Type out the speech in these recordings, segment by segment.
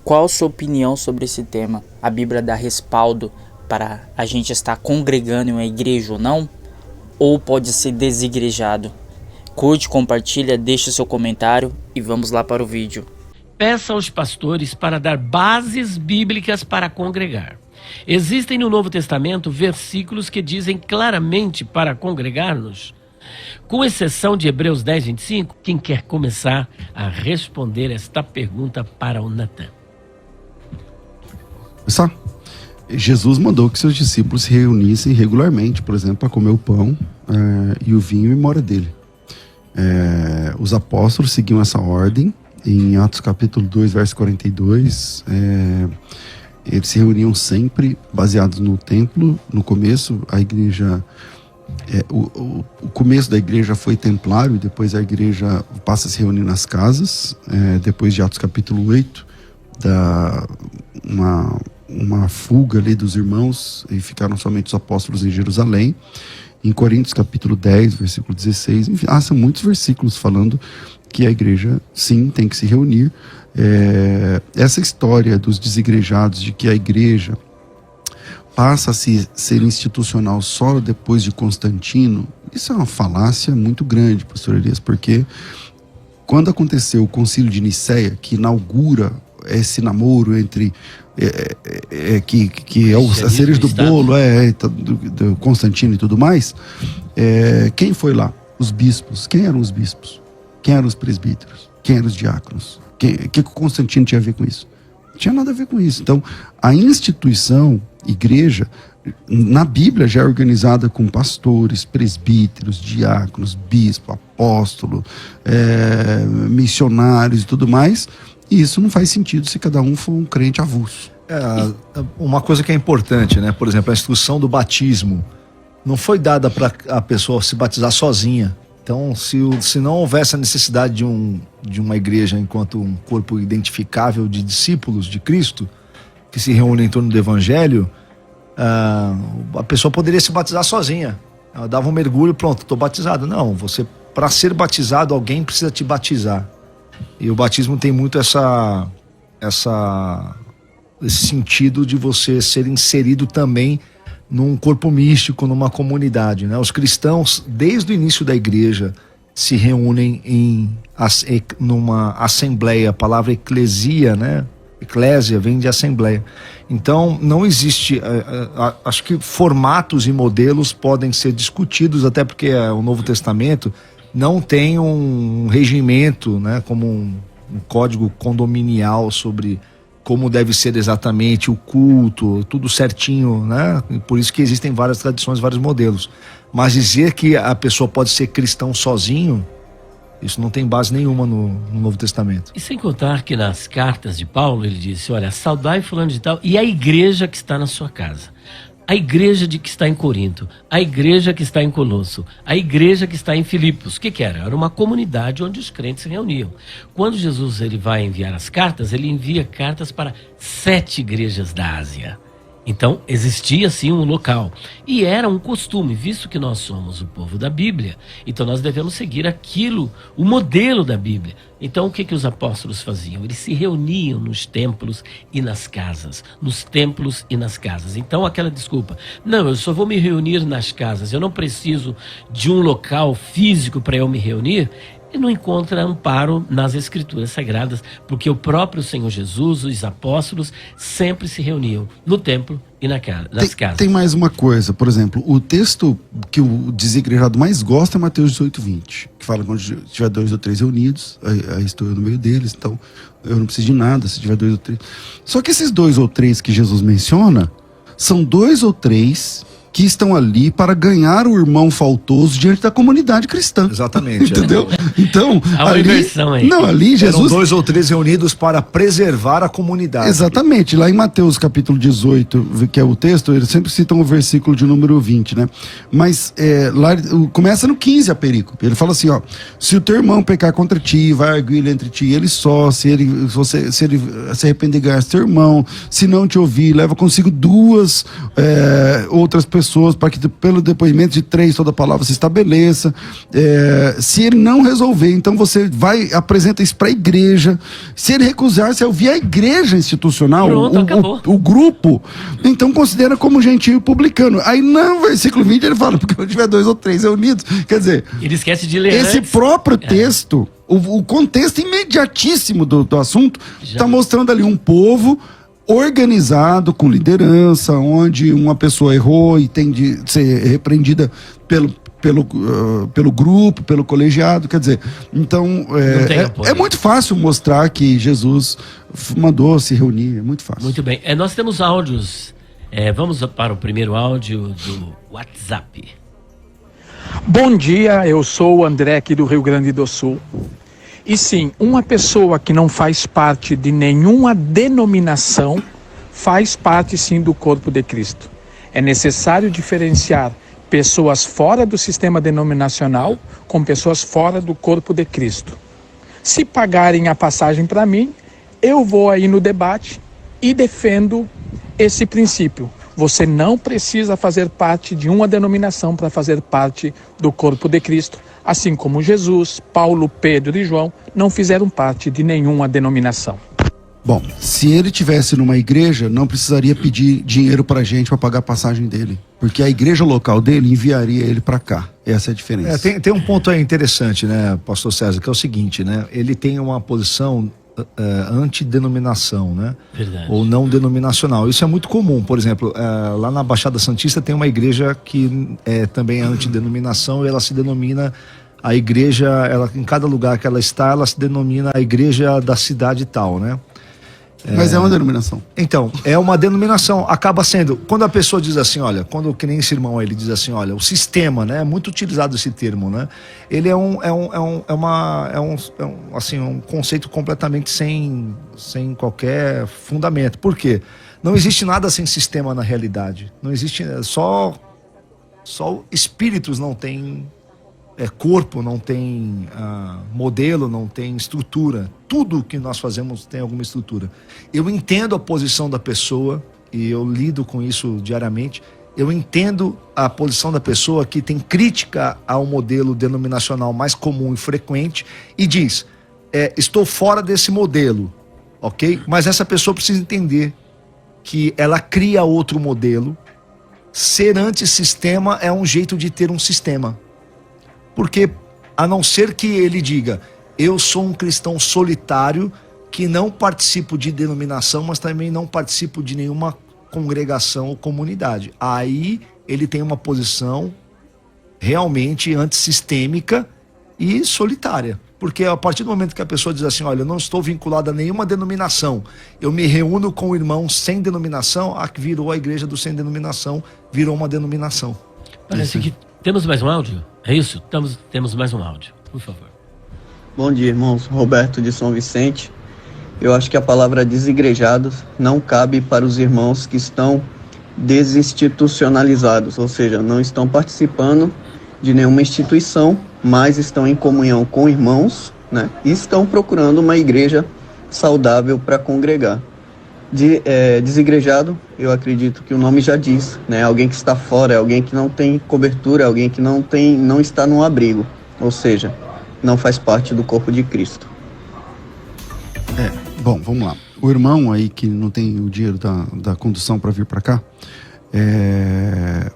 Qual a sua opinião sobre esse tema? A Bíblia dá respaldo para a gente estar congregando em uma igreja ou não? Ou pode ser desigrejado? Curte, compartilha, deixa seu comentário e vamos lá para o vídeo. Peça aos pastores para dar bases bíblicas para congregar. Existem no Novo Testamento versículos que dizem claramente para congregar-nos. Com exceção de Hebreus 10, 25, quem quer começar a responder esta pergunta para o Natan? Só. Jesus mandou que seus discípulos se reunissem regularmente, por exemplo, para comer o pão e o vinho em memória dele. Os apóstolos seguiam essa ordem. Em Atos capítulo 2, verso 42, eles se reuniam sempre baseados no templo. No começo, a igreja, o começo da igreja foi templário, e depois a igreja passa a se reunir nas casas. Depois de Atos capítulo 8, uma fuga ali dos irmãos, e ficaram somente os apóstolos em Jerusalém. Em Coríntios capítulo 10, versículo 16, enfim, são muitos versículos falando que a igreja, sim, tem que se reunir. Essa história dos desigrejados, de que a igreja passa a ser institucional só depois de Constantino, isso é uma falácia muito grande, pastor Elias, porque quando aconteceu o Concílio de Nicéia, que inaugura esse namoro entre que é a cereja do bolo do Constantino e tudo mais, quem foi lá? Os bispos. Quem eram os bispos? Quem eram os presbíteros? Quem eram os diáconos? O que o Constantino tinha a ver com isso? Não tinha nada a ver com isso. Então, a instituição, igreja, na Bíblia já é organizada com pastores, presbíteros, diáconos, bispo, apóstolo, missionários e tudo mais. E isso não faz sentido se cada um for um crente avulso. Uma coisa que é importante, né? Por exemplo, a instrução do batismo não foi dada para a pessoa se batizar sozinha. Então, se não houvesse a necessidade de uma igreja enquanto um corpo identificável de discípulos de Cristo, que se reúnem em torno do Evangelho, a pessoa poderia se batizar sozinha. Ela dava um mergulho, pronto, estou batizado. Não, para ser batizado, alguém precisa te batizar. E o batismo tem muito esse sentido de você ser inserido também num corpo místico, numa comunidade, né? Os cristãos, desde o início da igreja, se reúnem numa assembleia. A palavra eclesia, né? Eclésia vem de assembleia. Então, não existe... acho que formatos e modelos podem ser discutidos, até porque o Novo Testamento não tem um regimento, né? Como um código condominial sobre como deve ser exatamente o culto, tudo certinho, né? Por isso que existem várias tradições, vários modelos. Mas dizer que a pessoa pode ser cristão sozinho, isso não tem base nenhuma no Novo Testamento. E sem contar que nas cartas de Paulo ele disse, olha, saudai fulano de tal e a igreja que está na sua casa. A igreja que está em Corinto, a igreja que está em Colosso, a igreja que está em Filipos. O que era? Era uma comunidade onde os crentes se reuniam. Quando Jesus ele vai enviar as cartas, ele envia cartas para 7 igrejas da Ásia. Então, existia sim um local. E era um costume, visto que nós somos o povo da Bíblia, então nós devemos seguir aquilo, o modelo da Bíblia. Então, o que os apóstolos faziam? Eles se reuniam nos templos e nas casas. Nos templos e nas casas. Então, aquela desculpa, não, eu só vou me reunir nas casas, eu não preciso de um local físico para eu me reunir. E não encontra amparo nas Escrituras Sagradas, porque o próprio Senhor Jesus, os apóstolos, sempre se reuniam no templo e nas casas. Tem mais uma coisa, por exemplo, o texto que o desigrejado mais gosta é Mateus 18, 20, que fala que quando tiver 2 ou 3 reunidos, aí estou eu no meio deles, então eu não preciso de nada se tiver 2 ou 3. Só que esses 2 ou 3 que Jesus menciona, são 2 ou 3 que estão ali para ganhar o irmão faltoso diante da comunidade cristã. Exatamente. Entendeu? Então, há uma inversão aí. Não, ali Jesus... Eram 2 ou 3 reunidos para preservar a comunidade. Exatamente. Lá em Mateus capítulo 18, que é o texto, eles sempre citam o versículo de número 20, né? Mas lá começa no 15 a perícope. Ele fala assim, ó, se o teu irmão pecar contra ti, vai arguir entre ti e ele só, se ele se arrepender, ganhar teu irmão, se não te ouvir, leva consigo 2 outras pessoas pessoas, para que pelo depoimento de 3 toda a palavra se estabeleça. Se ele não resolver, então você apresenta isso para a igreja. Se ele recusar, se ouvir a igreja institucional, o grupo, então considera como gentio publicano. Aí no versículo 20 ele fala, porque não tiver 2 ou 3 reunidos. Quer dizer, ele esquece de ler esse antes. próprio texto, o contexto imediatíssimo do assunto, está mostrando ali um povo organizado, com liderança, onde uma pessoa errou e tem de ser repreendida pelo grupo, pelo colegiado. Quer dizer, então é muito fácil mostrar que Jesus mandou se reunir, é muito fácil. Muito bem, nós temos áudios, vamos para o primeiro áudio do WhatsApp. Bom dia, eu sou o André aqui do Rio Grande do Sul. E sim, uma pessoa que não faz parte de nenhuma denominação faz parte sim do corpo de Cristo. É necessário diferenciar pessoas fora do sistema denominacional com pessoas fora do corpo de Cristo. Se pagarem a passagem para mim, eu vou aí no debate e defendo esse princípio. Você não precisa fazer parte de uma denominação para fazer parte do corpo de Cristo, assim como Jesus, Paulo, Pedro e João não fizeram parte de nenhuma denominação. Bom, se ele tivesse numa igreja, não precisaria pedir dinheiro pra gente para pagar a passagem dele, porque a igreja local dele enviaria ele para cá. Essa é a diferença. Tem um ponto aí interessante, né, pastor César, que é o seguinte, né? Ele tem uma posição antidenominação, né? Verdade. Ou não denominacional. Isso é muito comum. Por exemplo, lá na Baixada Santista tem uma igreja que também é antidenominação, e ela se denomina a igreja, em cada lugar que ela está, ela se denomina a igreja da cidade tal, né? Mas é uma denominação. Então, é uma denominação, acaba sendo, quando a pessoa diz assim, olha, que nem esse irmão aí, ele diz assim, olha, o sistema, né, é muito utilizado esse termo, né, ele é um conceito completamente sem qualquer fundamento. Por quê? Não existe nada sem sistema na realidade, não existe, só espíritos não tem corpo, não tem modelo, não tem estrutura. Tudo que nós fazemos tem alguma estrutura. Eu entendo a posição da pessoa, e eu lido com isso diariamente. Eu entendo a posição da pessoa que tem crítica ao modelo denominacional mais comum e frequente e diz, estou fora desse modelo, ok? Mas essa pessoa precisa entender que ela cria outro modelo. Ser antissistema é um jeito de ter um sistema. Porque, a não ser que ele diga, eu sou um cristão solitário que não participo de denominação, mas também não participo de nenhuma congregação ou comunidade. Aí ele tem uma posição realmente antissistêmica e solitária. Porque a partir do momento que a pessoa diz assim, olha, eu não estou vinculado a nenhuma denominação, eu me reúno com o irmão sem denominação, virou a igreja do sem denominação, virou uma denominação. Parece que temos mais um áudio? É isso? Temos mais um áudio, por favor. Bom dia, irmãos. Roberto de São Vicente. Eu acho que a palavra desigrejados não cabe para os irmãos que estão desinstitucionalizados, ou seja, não estão participando de nenhuma instituição, mas estão em comunhão com irmãos, né? E estão procurando uma igreja saudável para congregar. Desigrejado, eu acredito que o nome já diz, né? Alguém que está fora, alguém que não tem cobertura, alguém que não está no abrigo, ou seja, não faz parte do corpo de Cristo. Bom, vamos lá. O irmão aí que não tem o dinheiro da condução para vir para cá, é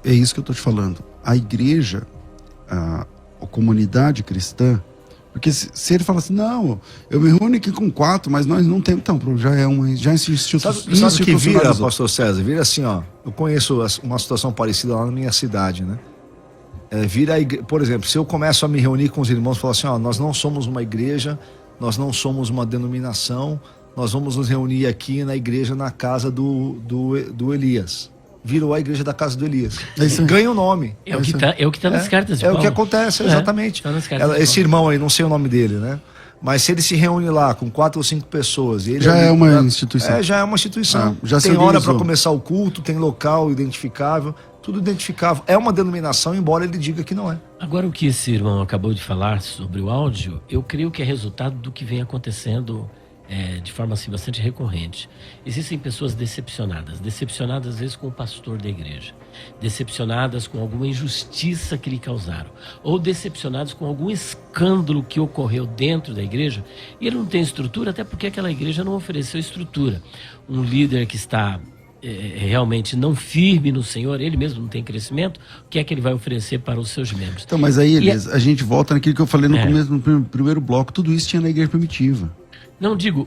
isso que eu estou te falando. A igreja, a comunidade cristã, porque se ele fala assim, não, eu me reúno aqui com 4, mas nós não temos, então, já instituição. Sabe o que vira, pastor César? Vira assim, ó, eu conheço uma situação parecida lá na minha cidade, né? Por exemplo, se eu começo a me reunir com os irmãos e falar assim, ó, nós não somos uma igreja, nós não somos uma denominação, nós vamos nos reunir aqui na igreja, na casa do Elias. Virou a igreja da casa do Elias. Ganha o nome. É o que tá nas cartas de Paulo. É o que acontece, exatamente. Tá nas cartas Esse irmão aí, não sei o nome dele, né? Mas se ele se reúne lá com 4 ou 5 pessoas... é uma instituição. Já é uma instituição. Já tem hora para começar o culto, tem local identificável, tudo identificável. É uma denominação, embora ele diga que não é. Agora, o que esse irmão acabou de falar sobre o áudio, eu creio que é resultado do que vem acontecendo de forma assim bastante recorrente. Existem pessoas decepcionadas às vezes com o pastor da igreja, decepcionadas com alguma injustiça que lhe causaram, ou decepcionadas com algum escândalo que ocorreu dentro da igreja, e ele não tem estrutura, até porque aquela igreja não ofereceu estrutura. Um líder que está realmente não firme no Senhor, ele mesmo não tem crescimento, o que é que ele vai oferecer para os seus membros? Então, mas aí, Elias, a gente volta naquilo que eu falei no começo, no primeiro bloco, tudo isso tinha na igreja primitiva. Não digo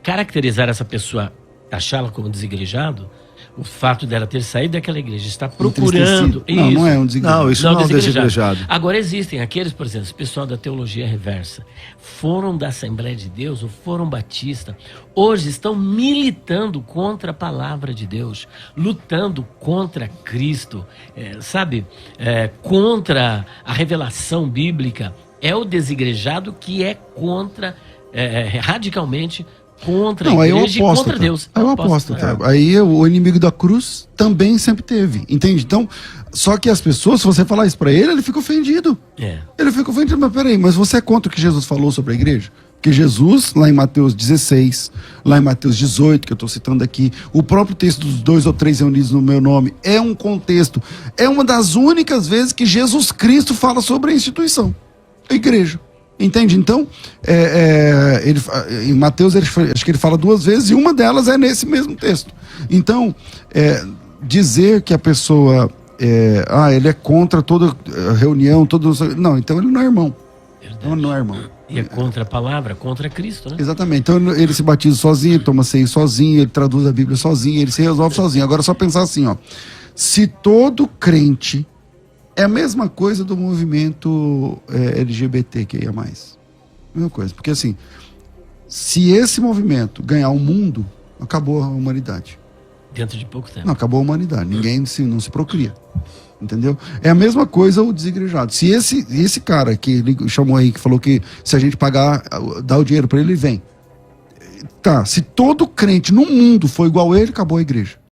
caracterizar essa pessoa, taxá-la como desigrejado, o fato dela ter saído daquela igreja, está procurando... Não, não é um desigrejado. Não, isso não é um desigrejado. Agora existem aqueles, por exemplo, o pessoal da teologia reversa, foram da Assembleia de Deus ou foram batista, hoje estão militando contra a palavra de Deus, lutando contra Cristo, contra a revelação bíblica. É o desigrejado que é contra, radicalmente contra a igreja e contra Deus. Aí eu aposto, Aí o inimigo da cruz também sempre teve, entende? Então, só que as pessoas, se você falar isso pra ele fica ofendido. Ele fica ofendido, mas peraí, mas você é contra o que Jesus falou sobre a igreja? Porque Jesus, lá em Mateus 16, lá em Mateus 18, que eu estou citando aqui, o próprio texto dos 2 ou 3 reunidos no meu nome, é um contexto, é uma das únicas vezes que Jesus Cristo fala sobre a instituição, a igreja. Entende? Então, em Mateus, acho que ele fala 2 vezes, e uma delas é nesse mesmo texto. Então, dizer que a pessoa, ele é contra toda reunião, não, então ele não é irmão. Então ele não é irmão. E é contra a palavra, contra Cristo, né? Exatamente. Então ele se batiza sozinho, toma ceia sozinho, ele traduz a Bíblia sozinho, ele se resolve sozinho. Agora só pensar assim, se todo crente... É a mesma coisa do movimento LGBTQIA+. Mesma coisa. Porque assim, se esse movimento ganhar o mundo, acabou a humanidade. Dentro de pouco tempo. Não, acabou a humanidade. Ninguém não se procria. Entendeu? É a mesma coisa o desigrejado. Se esse cara que ele chamou aí, que falou que se a gente pagar, dá o dinheiro para ele, ele vem. Tá, se todo crente no mundo for igual a ele, acabou a igreja.